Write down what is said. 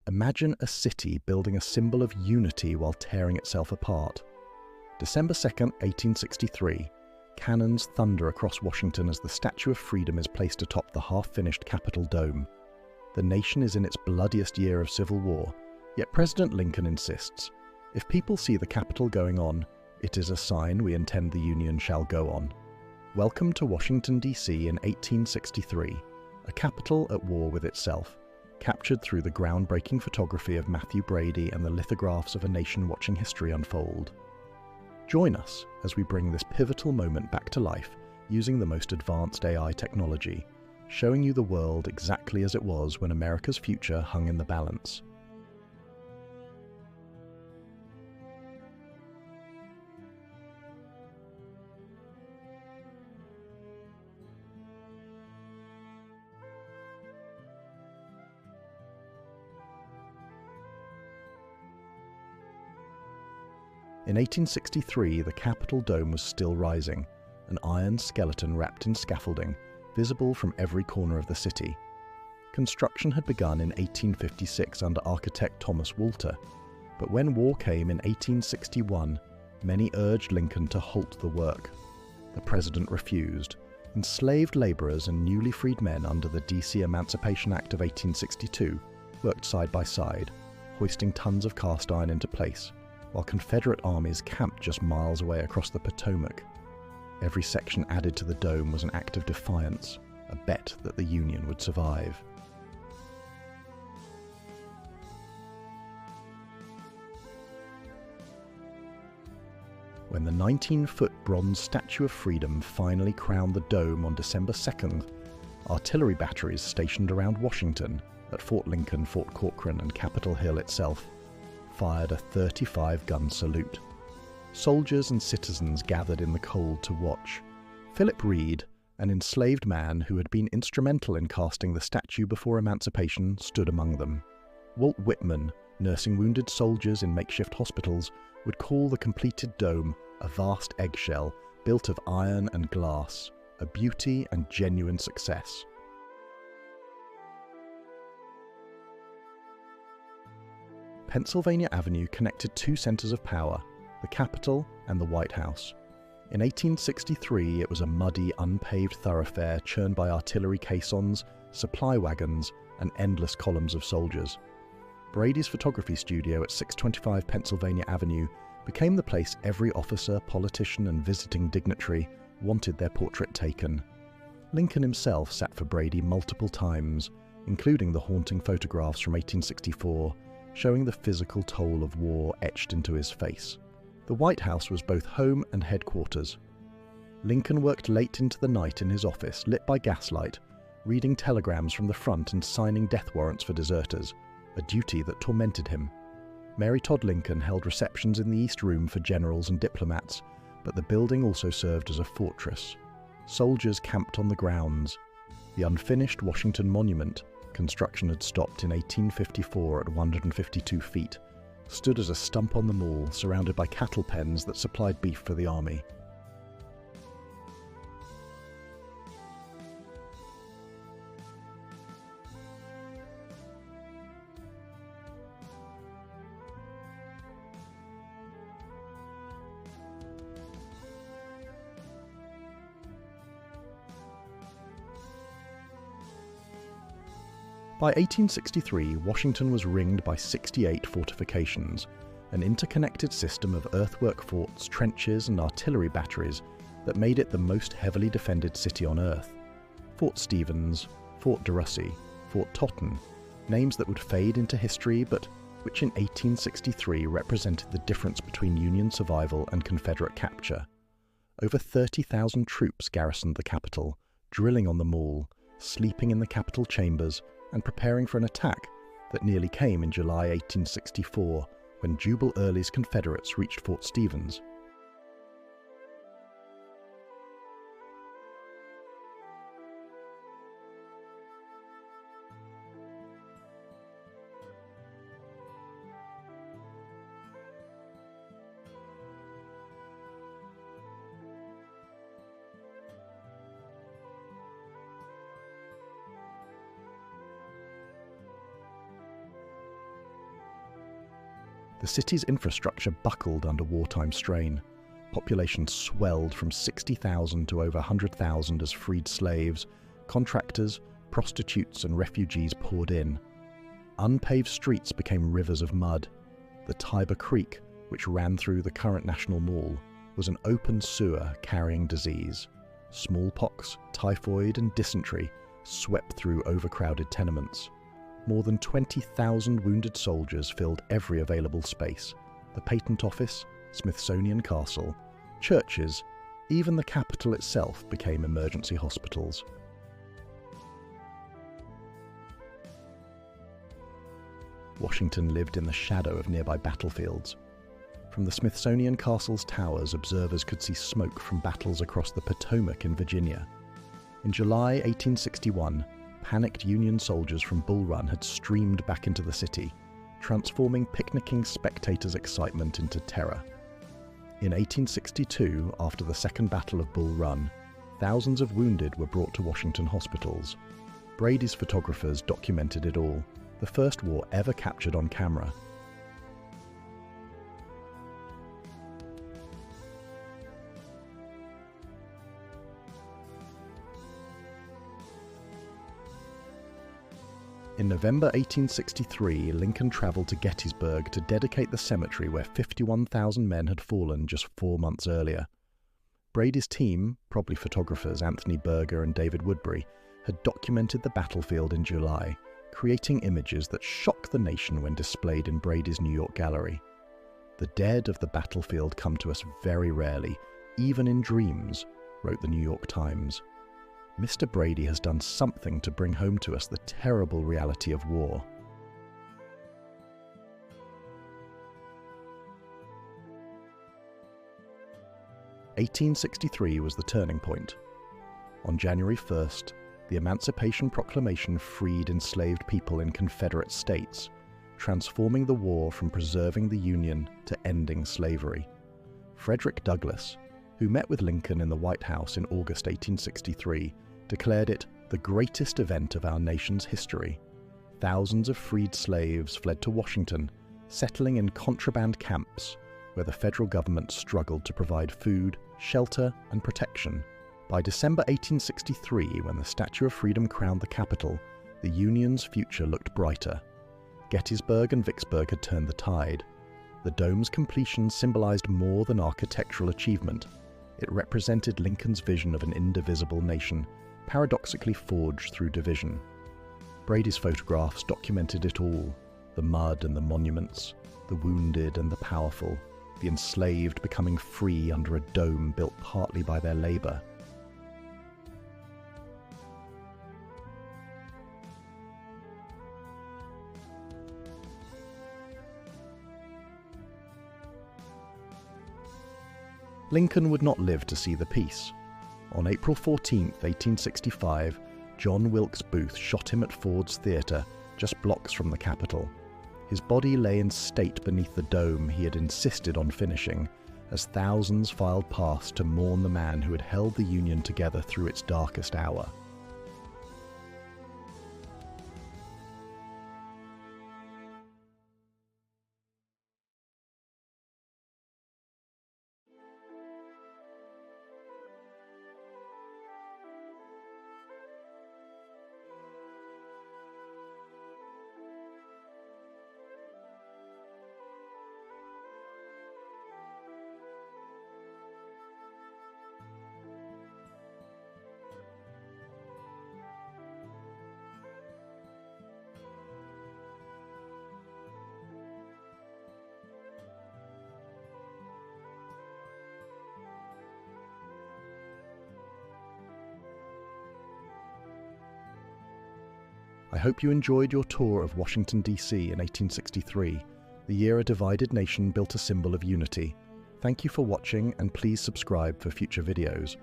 Imagine a city building a symbol of unity while tearing itself apart. December 2nd, 1863, cannons thunder across Washington as the Statue of Freedom is placed atop the half-finished Capitol dome. The nation is in its bloodiest year of civil war, yet President Lincoln insists, if people see the Capitol going on, it is a sign we intend the Union shall go on. Welcome to Washington, D.C. in 1863, a capital at war with itself, captured through the groundbreaking photography of Matthew Brady and the lithographs of a nation watching history unfold. Join us as we bring this pivotal moment back to life using the most advanced AI technology, showing you the world exactly as it was when America's future hung in the balance. In 1863, the Capitol dome was still rising, an iron skeleton wrapped in scaffolding, visible from every corner of the city. Construction had begun in 1856 under architect Thomas Walter, but when war came in 1861, many urged Lincoln to halt the work. The president refused. Enslaved laborers and newly freed men under the D.C. Emancipation Act of 1862 worked side by side, hoisting tons of cast iron into place, while Confederate armies camped just miles away across the Potomac. Every section added to the dome was an act of defiance, a bet that the Union would survive. When the 19-foot bronze Statue of Freedom finally crowned the dome on December 2nd, artillery batteries stationed around Washington, at Fort Lincoln, Fort Corcoran, and Capitol Hill itself, fired a 35-gun salute. Soldiers and citizens gathered in the cold to watch. Philip Reed, an enslaved man who had been instrumental in casting the statue before emancipation, stood among them. Walt Whitman, nursing wounded soldiers in makeshift hospitals, would call the completed dome a vast eggshell built of iron and glass, a beauty and genuine success. Pennsylvania Avenue connected two centers of power, the Capitol and the White House. In 1863, it was a muddy, unpaved thoroughfare churned by artillery caissons, supply wagons, and endless columns of soldiers. Brady's photography studio at 625 Pennsylvania Avenue became the place every officer, politician, and visiting dignitary wanted their portrait taken. Lincoln himself sat for Brady multiple times, including the haunting photographs from 1864, showing the physical toll of war etched into his face. The White House was both home and headquarters. Lincoln worked late into the night in his office, lit by gaslight, reading telegrams from the front and signing death warrants for deserters, a duty that tormented him. Mary Todd Lincoln held receptions in the East Room for generals and diplomats, but the building also served as a fortress. Soldiers camped on the grounds. The unfinished Washington Monument, construction had stopped in 1854 at 152 feet, stood as a stump on the mall, surrounded by cattle pens that supplied beef for the army. By 1863, Washington was ringed by 68 fortifications, an interconnected system of earthwork forts, trenches, and artillery batteries that made it the most heavily defended city on Earth. Fort Stevens, Fort de Russy, Fort Totten, names that would fade into history but which in 1863 represented the difference between Union survival and Confederate capture. Over 30,000 troops garrisoned the Capitol, drilling on the Mall, sleeping in the Capitol chambers, and preparing for an attack that nearly came in July 1864, when Jubal Early's Confederates reached Fort Stevens. The city's infrastructure buckled under wartime strain. Population swelled from 60,000 to over 100,000 as freed slaves, contractors, prostitutes and refugees poured in. Unpaved streets became rivers of mud. The Tiber Creek, which ran through the current National Mall, was an open sewer carrying disease. Smallpox, typhoid and dysentery swept through overcrowded tenements. More than 20,000 wounded soldiers filled every available space: the patent office, Smithsonian Castle, churches, even the capital itself became emergency hospitals. Washington lived in the shadow of nearby battlefields. From the Smithsonian Castle's towers, observers could see smoke from battles across the Potomac in Virginia. In July 1861, panicked Union soldiers from Bull Run had streamed back into the city, transforming picnicking spectators' excitement into terror. In 1862, after the Second Battle of Bull Run, thousands of wounded were brought to Washington hospitals. Brady's photographers documented it all, the first war ever captured on camera. In November 1863, Lincoln traveled to Gettysburg to dedicate the cemetery where 51,000 men had fallen just 4 months earlier. Brady's team, probably photographers Anthony Berger and David Woodbury, had documented the battlefield in July, creating images that shock the nation when displayed in Brady's New York gallery. "The dead of the battlefield come to us very rarely, even in dreams," wrote the New York Times. Mr. Brady has done something to bring home to us the terrible reality of war. (1863) was the turning point. On January 1st, the Emancipation Proclamation freed enslaved people in Confederate states, transforming the war from preserving the Union to ending slavery. Frederick Douglass, who met with Lincoln in the White House in August 1863, declared it the greatest event of our nation's history. Thousands of freed slaves fled to Washington, settling in contraband camps where the federal government struggled to provide food, shelter, and protection. By December 1863, when the Statue of Freedom crowned the Capitol, the Union's future looked brighter. Gettysburg and Vicksburg had turned the tide. The dome's completion symbolized more than architectural achievement. It represented Lincoln's vision of an indivisible nation, paradoxically forged through division. Brady's photographs documented it all: the mud and the monuments, the wounded and the powerful, the enslaved becoming free under a dome built partly by their labor. Lincoln would not live to see the peace. On April 14, 1865, John Wilkes Booth shot him at Ford's Theatre, just blocks from the Capitol. His body lay in state beneath the dome he had insisted on finishing, as thousands filed past to mourn the man who had held the Union together through its darkest hour. I hope you enjoyed your tour of Washington, D.C. in 1863, the year a divided nation built a symbol of unity. Thank you for watching, and please subscribe for future videos.